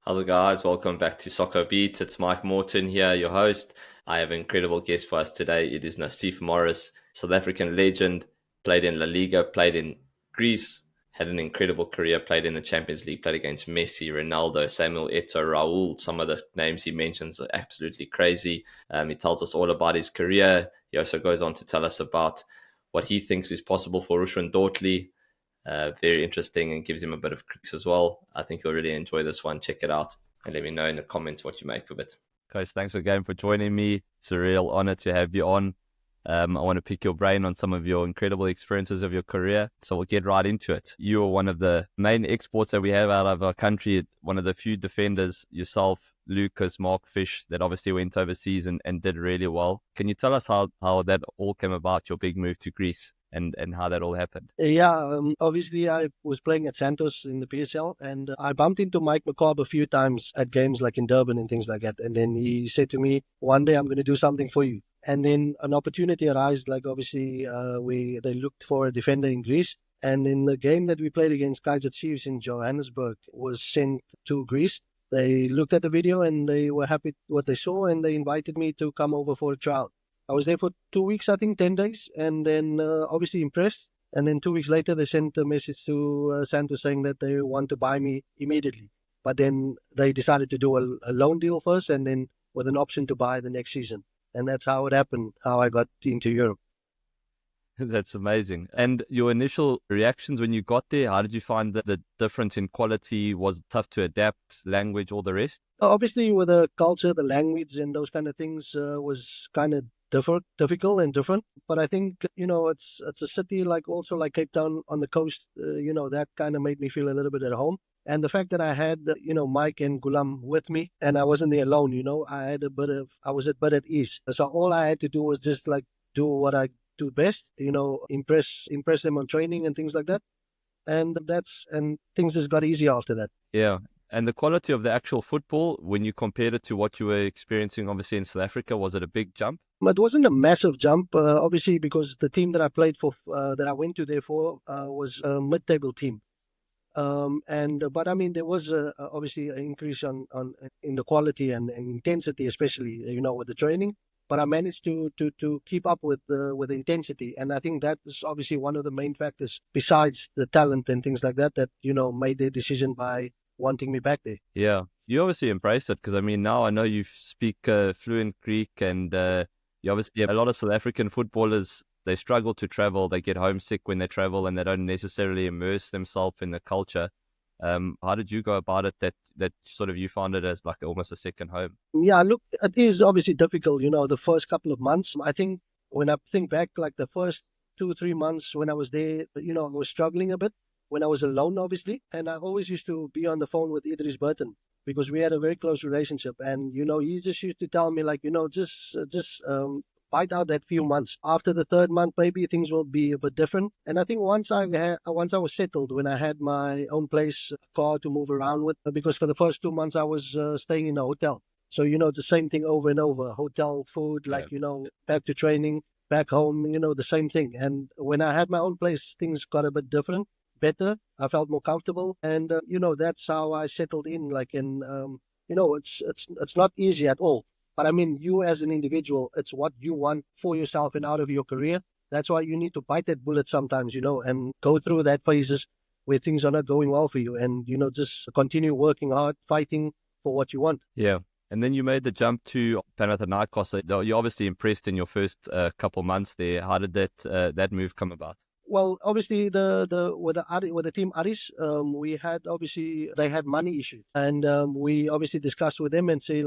Hello guys, welcome back to SoccerBeat. It's Mike Morton here, your host. I have an incredible guest for us today. It is Nasief Morris, South African legend, played in La Liga, played in Greece, had an incredible career, played in the Champions League, played against Messi, Ronaldo, Samuel Eto'o, Raul. Some of the names he mentions are absolutely crazy. He tells us all about his career. He also goes on to tell us about what he thinks is possible for Rushan. Very interesting, and gives him a bit of critics as well. I think you'll really enjoy this one. Check it out and let me know in the comments what you make of it. Guys, thanks again for joining me. It's a real honor to have you on. I want to pick your brain on some of your incredible experiences of your career. So we'll get right into it. You are one of the main exports that we have out of our country, one of the few defenders, yourself, Lucas, Mark Fish, that obviously went overseas and did really well. Can you tell us how that all came about, your big move to Greece? And how that all happened? Yeah, obviously I was playing at Santos in the PSL, and I bumped into Mike McCabe a few times at games like in Durban and things like that. And then he said to me, one day I'm going to do something for you. And then an opportunity arose, like obviously they looked for a defender in Greece. And in the game that we played against Kaizer Chiefs in Johannesburg was sent to Greece. They looked at the video and they were happy with what they saw, and they invited me to come over for a trial. I was there for 2 weeks, I think, 10 days, and then obviously impressed. And then 2 weeks later, they sent a message to Santos saying that they want to buy me immediately. But then they decided to do a loan deal first, and then with an option to buy the next season. And that's how it happened, how I got into Europe. That's amazing. And your initial reactions when you got there, how did you find that the difference in quality? Was it tough to adapt, language, all the rest? Obviously, with the culture, the language and those kind of things was kind of difficult and different. But I think, it's a city like Cape Town on the coast, that kind of made me feel a little bit at home. And the fact that I had, Mike and Gulam with me, and I wasn't there alone, I was a bit at ease. So all I had to do was just do what I do best, impress them on training and things like that. And things just got easier after that. Yeah. And the quality of the actual football, when you compared it to what you were experiencing, obviously in South Africa, was it a big jump? It wasn't a massive jump, obviously, because the team that I played for, that I went to there for, was a mid-table team. But I mean, there was obviously an increase in the quality and intensity, especially, with the training. But I managed to keep up with the intensity, and I think that is obviously one of the main factors, besides the talent and things like that, made their decision by wanting me back there. Yeah, you obviously embrace it, because I mean, now I know you speak fluent Greek, and you obviously, a lot of South African footballers, they struggle to travel. They get homesick when they travel, and they don't necessarily immerse themselves in the culture. How did you go about it, that sort of you found it as like almost a second home? Yeah, look, it is obviously difficult, the first couple of months. I think when I think back, like the first 2-3 months when I was there, I was struggling a bit when I was alone, obviously. And I always used to be on the phone with Idris Burton, because we had a very close relationship. And, he just used to tell me, just bite out that few months. After the third month, maybe things will be a bit different. And I think once I was settled, when I had my own place, car to move around with, because for the first 2 months I was staying in a hotel. So, it's the same thing over and over. Hotel, food, back to training, back home, the same thing. And when I had my own place, things got a bit different, better. I felt more comfortable. And, that's how I settled in. It's not easy at all. But I mean, you as an individual, it's what you want for yourself and out of your career. That's why you need to bite that bullet sometimes, and go through that phases where things are not going well for you, and, just continue working hard, fighting for what you want. Yeah. And then you made the jump to Panathinaikos. You're obviously impressed in your first couple months there. How did that move come about? Well, obviously with the team Aris, we had they had money issues, and we obviously discussed with them and say,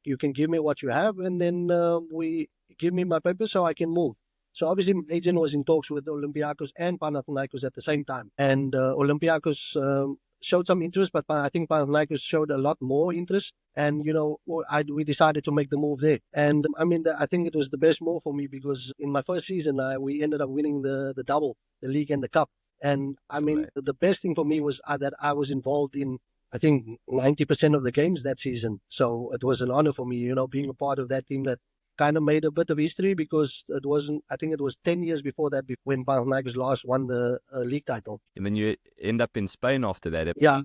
you can give me what you have, and then we give me my papers so I can move. So obviously my agent was in talks with Olympiacos and Panathinaikos at the same time, and Olympiacos showed some interest, but I think Panathinaikos showed a lot more interest. And, we decided to make the move there. And I mean, I think it was the best move for me, because in my first season, we ended up winning the double, the league and the cup. And I mean, the best thing for me was that I was involved in, I think, 90% of the games that season. So it was an honor for me, being a part of that team that kind of made a bit of history because it wasn't, I think it was 10 years before that when Panathinaikos last won the league title. And then you end up in Spain after that. Yeah,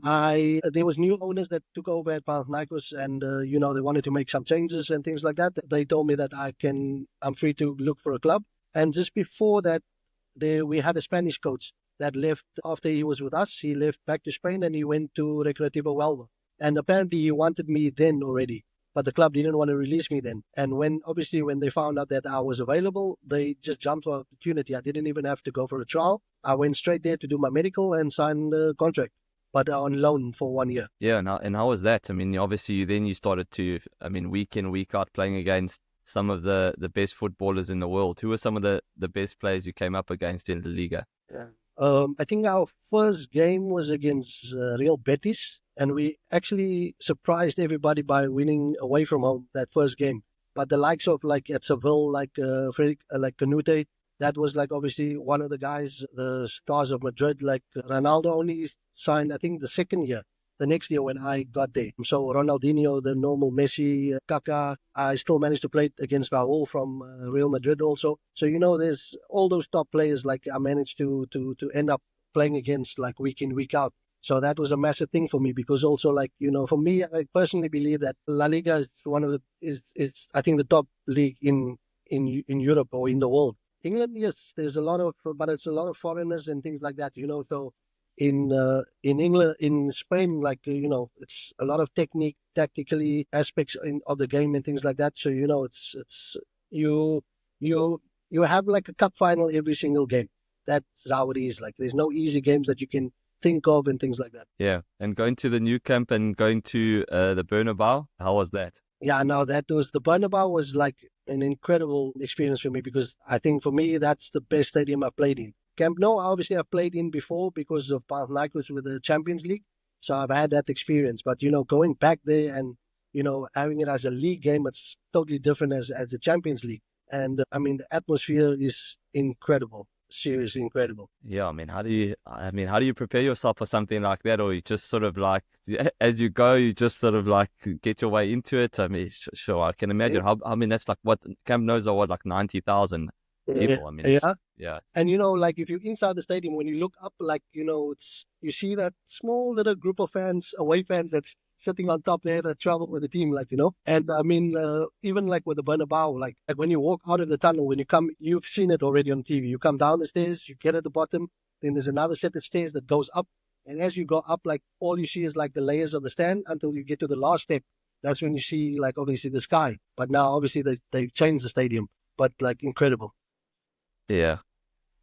there was new owners that took over at Panathinaikos, and they wanted to make some changes and things like that. They told me that I'm free to look for a club. And just before that, we had a Spanish coach that left after he was with us. He left back to Spain and he went to Recreativo Huelva. And apparently he wanted me then already, but the club didn't want to release me then. And when they found out that I was available, they just jumped for opportunity. I didn't even have to go for a trial. I went straight there to do my medical and sign the contract, but on loan for 1 year. Yeah, and how was that? I mean, obviously you started to, week in, week out playing against some of the best footballers in the world. Who were some of the best players you came up against in the Liga? Yeah. I think our first game was against Real Betis, and we actually surprised everybody by winning away from home that first game. But the likes of like at Seville, like Frederic Kanoute, that was like obviously one of the guys, the stars of Madrid. Like Ronaldo only signed, I think, the second year, the next year when I got there. So Ronaldinho, the normal Messi, Kaka, I still managed to play against Raul from Real Madrid also. So, there's all those top players like I managed to end up playing against like week in, week out. So that was a massive thing for me because also like, for me, I personally believe that La Liga is one of is I think the top league in Europe or in the world. England, yes, there's but it's a lot of foreigners and things like that, so in England, in Spain, like, it's a lot of technique, tactically aspects of the game and things like that. So, it's you have like a cup final every single game. That's how it is. Like, there's no easy games that you can think of and things like that. Yeah. And going to the new camp and going to the Bernabeu, how was that? Yeah, no, the Bernabeu was like an incredible experience for me because I think for me, that's the best stadium I've played in. Camp Nou, obviously, I've played in before because of Panathinaikos with the Champions League. So I've had that experience. But, going back there and, having it as a league game, it's totally different as a Champions League. And, the atmosphere is incredible. Seriously incredible. Yeah, how do you prepare yourself for something like that? Or you just sort of like, as you go, you just sort of like get your way into it? Sure, I can imagine. Yeah. That's like what Camp Nou's are, like 90,000 people. Yeah. And, like if you're inside the stadium, when you look up, like, you see that small little group of fans, away fans that's sitting on top there that travel with the team, like, And even like with the Bernabeu, like when you walk out of the tunnel, when you come, you've seen it already on TV. You come down the stairs, you get at the bottom, then there's another set of stairs that goes up. And as you go up, like all you see is like the layers of the stand until you get to the last step. That's when you see like obviously the sky. But now obviously they've changed the stadium, but like incredible. Yeah.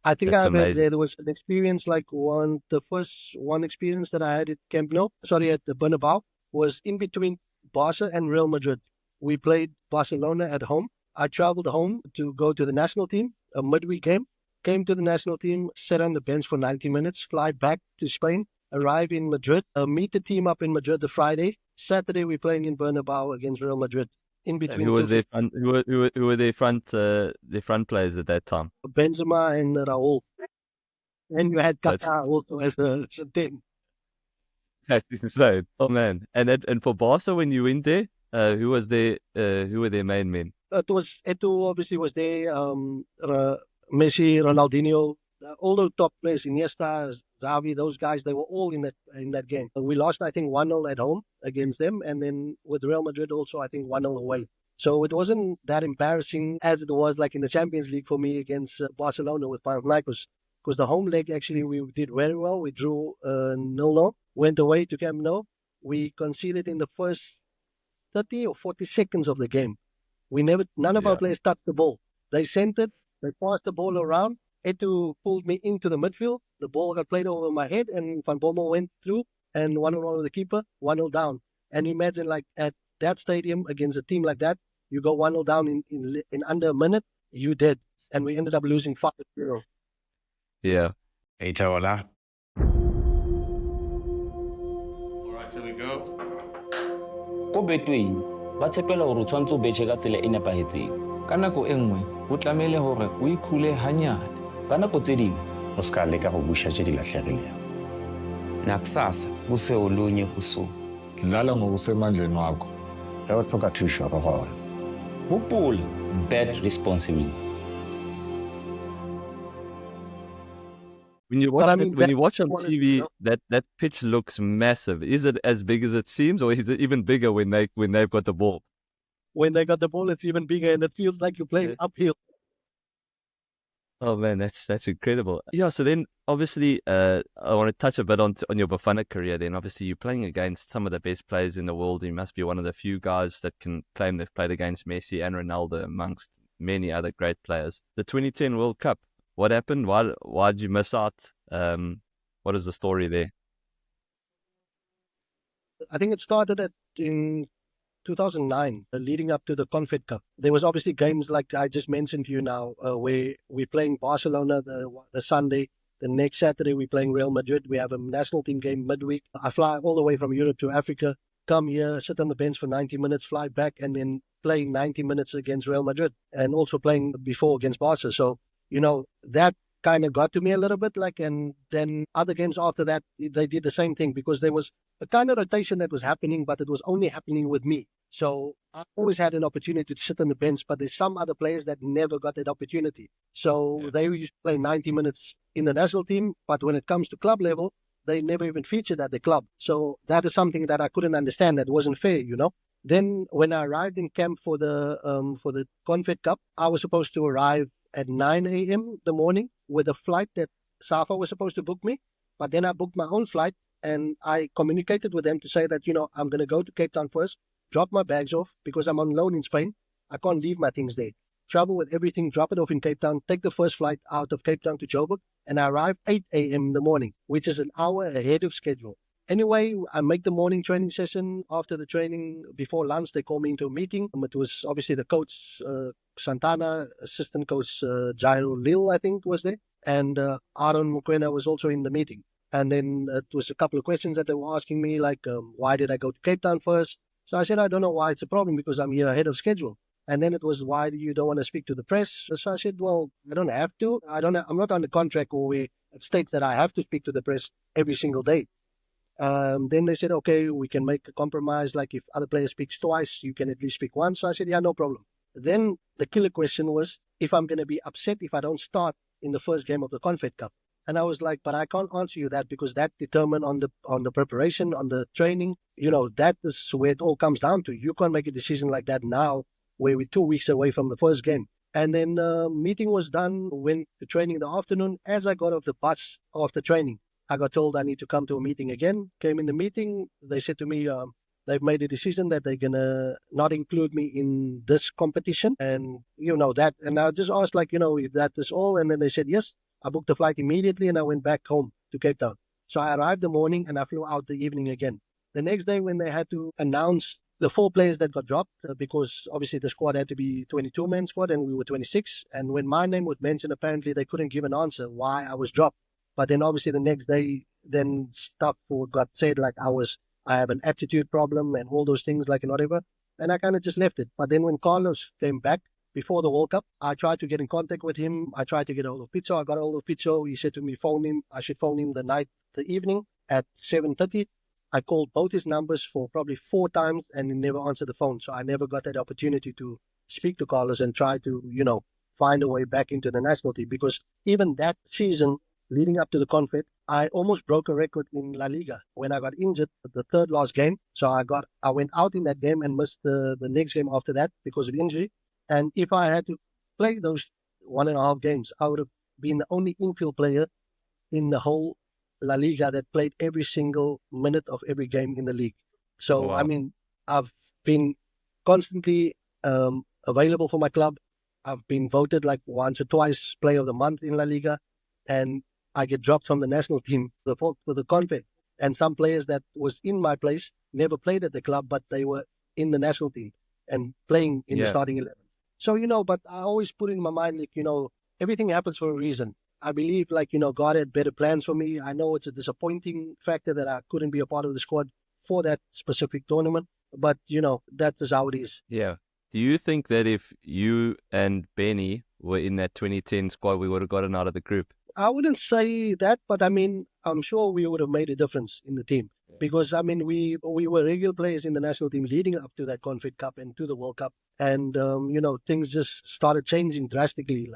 I think there was an experience like the first experience that I had at at the Bernabeu was in between Barca and Real Madrid. We played Barcelona at home. I traveled home to go to the national team, a midweek game, came to the national team, sat on the bench for 90 minutes, fly back to Spain, arrive in Madrid, meet the team up in Madrid the Friday. Saturday, we're playing in Bernabeu against Real Madrid. In between, who was their front players at that time? Benzema and Raul, and you had Kaka also as a 10. That's insane. Oh man! And for Barca, when you went there, who were their main men? Eto'o obviously was there. Messi, Ronaldinho, all those top players, Iniesta, Xavi, those guys, they were all in that game. We lost, I think, 1-0 at home against them, and then with Real Madrid also, I think 1-0 away. So it wasn't that embarrassing as it was like in the Champions League for me against Barcelona with Panathinaikos, because the home leg actually we did very well. We drew 0-0, went away to Camp Nou. We conceded in the first 30 or 40 seconds of the game. None of our players touched the ball. They sent it, they passed the ball around. Eto'o pulled me into the midfield. The ball got played over my head, and Van Bommel went through and 1-1 with the keeper, 1-0 down. And imagine like at that stadium against a team like that, you go 1-0 down in under a minute, you dead. And we ended up losing 5-0. Yeah. Hey, Taola. All right, here we go. Ko betweng ba tshepela hore o tshwantse o betjhe ka tsela e nepahetseng ka nako e nngwe ho tlamehile hore o ikhule hanyane ka nako tse ding o ska leka go busha tše di lahlegilego nakusasa kuse olunye usuku dlala ngokusemandleni wakho ge o tlhoka thušo go gona Hoopul, bet responsibly. When you But watch I mean, when you watch on that's TV, that pitch looks massive. Is it as big as it seems, or is it even bigger when they've got the ball? when they got the ball, it's even bigger, and it feels like you're playing uphill. Oh man, that's incredible. Yeah, so then obviously I want to touch a bit on your Bafana career. Then obviously you're playing against some of the best players in the world. You must be one of the few guys that can claim they've played against Messi and Ronaldo amongst many other great players. The 2010 World Cup, what happened? Why did you miss out? What is the story there? I think it started in 2009, leading up to the Confed Cup. There was obviously games like I just mentioned to you now, where we're playing Barcelona the Sunday. The next Saturday, we're playing Real Madrid. We have a national team game midweek. I fly all the way from Europe to Africa, come here, sit on the bench for 90 minutes, fly back, and then play 90 minutes against Real Madrid, and also playing before against Barca. So, that kind of got to me a little bit, and then other games after that, they did the same thing, because there was a kind of rotation that was happening, but it was only happening with me. So I always had an opportunity to sit on the bench, but there's some other players that never got that opportunity. So they used to play 90 minutes in the national team, but when it comes to club level, they never even featured at the club. So that is something that I couldn't understand. That wasn't fair, Then when I arrived in camp for the Confed Cup, I was supposed to arrive at 9 a.m. the morning with a flight that Safa was supposed to book me. But then I booked my own flight, and I communicated with them to say that, I'm going to go to Cape Town first, drop my bags off because I'm on loan in Spain. I can't leave my things there. Travel with everything, drop it off in Cape Town, take the first flight out of Cape Town to Joburg, and I arrived 8 a.m. in the morning, which is an hour ahead of schedule. Anyway, I make the morning training session. After the training, before lunch, they call me into a meeting. It was obviously the coach, Santana, assistant coach, Jairo Lil, I think, was there. And Aaron Mokwena was also in the meeting. And then it was a couple of questions that they were asking me, like, why did I go to Cape Town first? So I said, I don't know why it's a problem, because I'm here ahead of schedule. And then it was, why do you don't want to speak to the press? So I said, well, I don't have to. I'm not under contract where it states that I have to speak to the press every single day. Then they said, okay, we can make a compromise. Like if other players speaks twice, you can at least speak once. So I said, yeah, no problem. Then the killer question was if I'm going to be upset if I don't start in the first game of the Confed Cup. And I was like, but I can't answer you that, because that determined on the preparation, on the training, that is where it all comes down to. You can't make a decision like that now, where we're 2 weeks away from the first game. And then meeting was done, went to training in the afternoon. As I got off the bus after training, I got told I need to come to a meeting again. Came in the meeting. They said to me, they've made a decision that they're going to not include me in this competition. And, that. And I just asked, if that is all. And then they said, yes. I booked the flight immediately, and I went back home to Cape Town. So I arrived the morning, and I flew out the evening again. The next day, when they had to announce the 4 players that got dropped, because obviously the squad had to be 22-man squad, and we were 26. And when my name was mentioned, apparently they couldn't give an answer why I was dropped. But then obviously the next day, then stuff got said, like I have an attitude problem and all those things, and whatever. And I kind of just left it. But then when Carlos came back before the World Cup, I tried to get in contact with him. I tried to get a hold of Pizzo. I got a hold of Pizzo. He said to me, phone him. I should phone him the evening at 7:30. I called both his numbers for probably 4 times, and he never answered the phone. So I never got that opportunity to speak to Carlos and try to, find a way back into the national team. Because even that season, leading up to the Confed, I almost broke a record in La Liga when I got injured at the third last game. So I went out in that game and missed the next game after that because of injury. And if I had to play those 1.5 games, I would have been the only infield player in the whole La Liga that played every single minute of every game in the league. So, Wow. I mean, I've been constantly available for my club. I've been voted like once or twice player of the month in La Liga. And I get dropped from the national team for the Confed. And some players that was in my place never played at the club, but they were in the national team and playing in the starting 11. So, but I always put in my mind, everything happens for a reason. I believe, God had better plans for me. I know it's a disappointing factor that I couldn't be a part of the squad for that specific tournament, but, that is how it is. Yeah. Do you think that if you and Benny were in that 2010 squad, we would have gotten out of the group? I wouldn't say that, but I mean, I'm sure we would have made a difference in the team. because I mean we were regular players in the national team leading up to that Confed Cup and to the World Cup, and things just started changing drastically.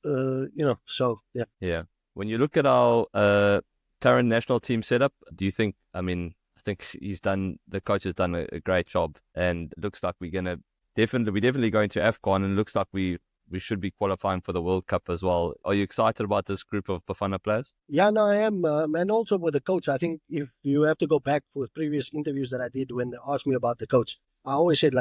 So yeah. Yeah. When you look at our current national team setup, do you think? I think the coach has done a great job, and it looks like we're definitely going to AFCON, and it looks like we should be qualifying for the World Cup as well. Are you excited about this group of Bafana players? Yeah, no, I am. And also with the coach, I think if you have to go back with previous interviews that I did when they asked me about the coach, I always said,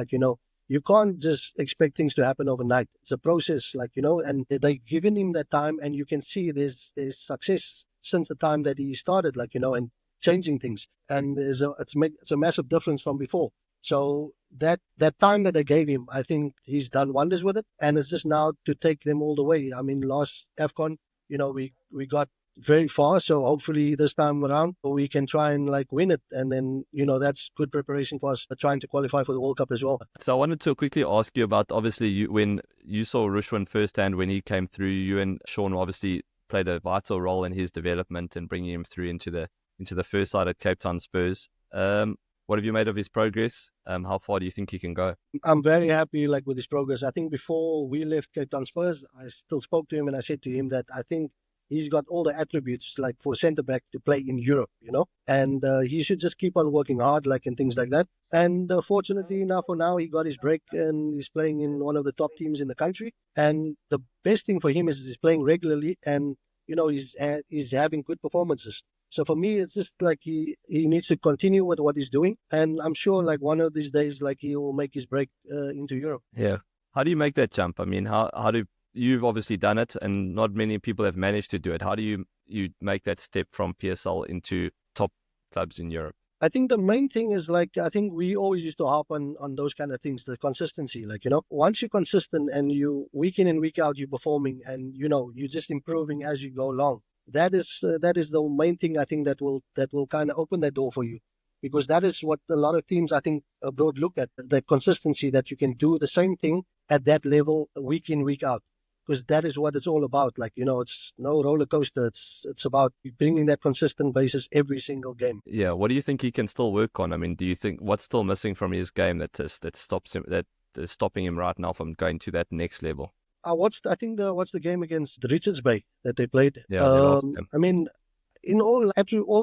you can't just expect things to happen overnight. It's a process, and they've given him that time, and you can see there's success since the time that he started, and changing things. And it's a massive difference from before. So that time that they gave him, I think he's done wonders with it. And it's just now to take them all the way. I mean, last AFCON, we got very far. So hopefully this time around we can try and win it. And then, that's good preparation for us trying to qualify for the World Cup as well. So I wanted to quickly ask you about, obviously, when you saw Rushan firsthand when he came through, you and Sean obviously played a vital role in his development and bringing him through into the first side at Cape Town Spurs. What have you made of his progress? How far do you think he can go? I'm very happy with his progress. I think before we left Cape Town Spurs, I still spoke to him and I said to him that I think he's got all the attributes for centre-back to play in Europe, and he should just keep on working hard and things like that. And fortunately for now, he got his break and he's playing in one of the top teams in the country. And the best thing for him is he's playing regularly and, he's having good performances. So for me, it's just he needs to continue with what he's doing. And I'm sure one of these days, he will make his break into Europe. Yeah. How do you make that jump? I mean, you've obviously done it and not many people have managed to do it. How do you make that step from PSL into top clubs in Europe? I think the main thing is I think we always used to harp on those kind of things, the consistency. Once you're consistent and you week in and week out, you're performing and, you're just improving as you go along. That is the main thing I think that will kind of open that door for you, because that is what a lot of teams I think abroad look at, the consistency that you can do the same thing at that level week in, week out, because that is what it's all about. It's no roller coaster. It's about bringing that consistent basis every single game. Yeah. What do you think he can still work on? I mean, do you think what's still missing from his game that stops him, that is stopping him right now from going to that next level? I watched the game against the Richards Bay that they played. Yeah, I mean, in all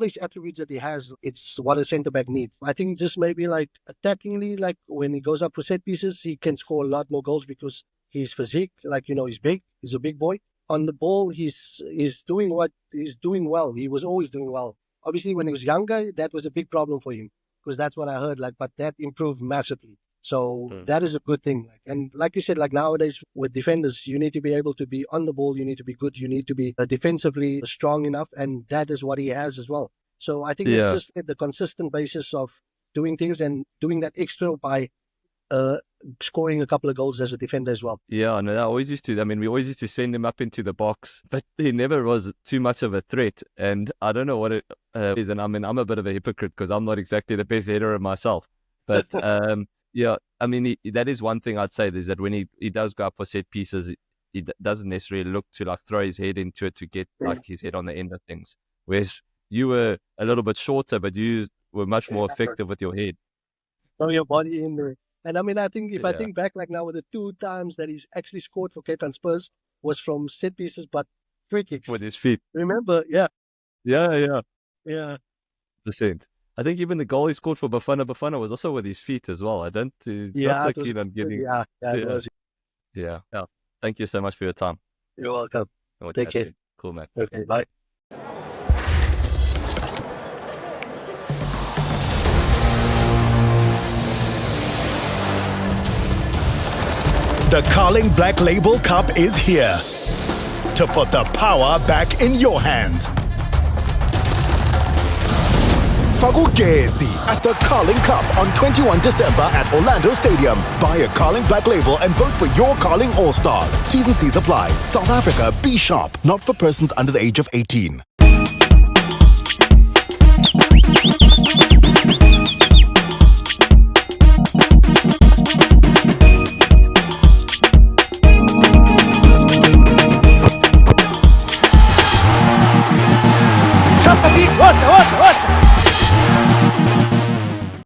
these attributes that he has, it's what a centre back needs. I think just maybe attackingly, when he goes up for set pieces, he can score a lot more goals because his physique, he's big, he's a big boy. On the ball, he's doing what he's doing well. He was always doing well. Obviously, when he was younger, that was a big problem for him because that's what I heard. But that improved massively. So that is a good thing. And like you said, nowadays with defenders, you need to be able to be on the ball. You need to be good. You need to be defensively strong enough. And that is what he has as well. So I think it's just the consistent basis of doing things and doing that extra by scoring a couple of goals as a defender as well. Yeah, no, we always used to send him up into the box, but he never was too much of a threat. And I don't know what it is. And I'm a bit of a hypocrite because I'm not exactly the best header myself. But yeah, I mean, that is one thing I'd say is that when he does go up for set pieces, he doesn't necessarily look to throw his head into it to get his head on the end of things. Whereas you were a little bit shorter, but you were much more effective with your head. Throw your body in there. And I mean, I think if I think back now with the 2 times that he's actually scored for Cape Town Spurs was from set pieces, but free kicks. With his feet. Remember? Yeah. Yeah. Yeah. %. I think even the goal he scored for Bafana Bafana was also with his feet as well. Not so keen on getting... Yeah, it was. Yeah. Thank you so much for your time. You're welcome. Take care. Cool, man. Okay, bye. The Carling Black Label Cup is here to put the power back in your hands. Fagugesi at the Carling Cup on 21 December at Orlando Stadium. Buy a Carling Black Label and vote for your Carling All-Stars. T's and C's apply. South Africa, be sharp. Not for persons under the age of 18. SoccerBeat, watch.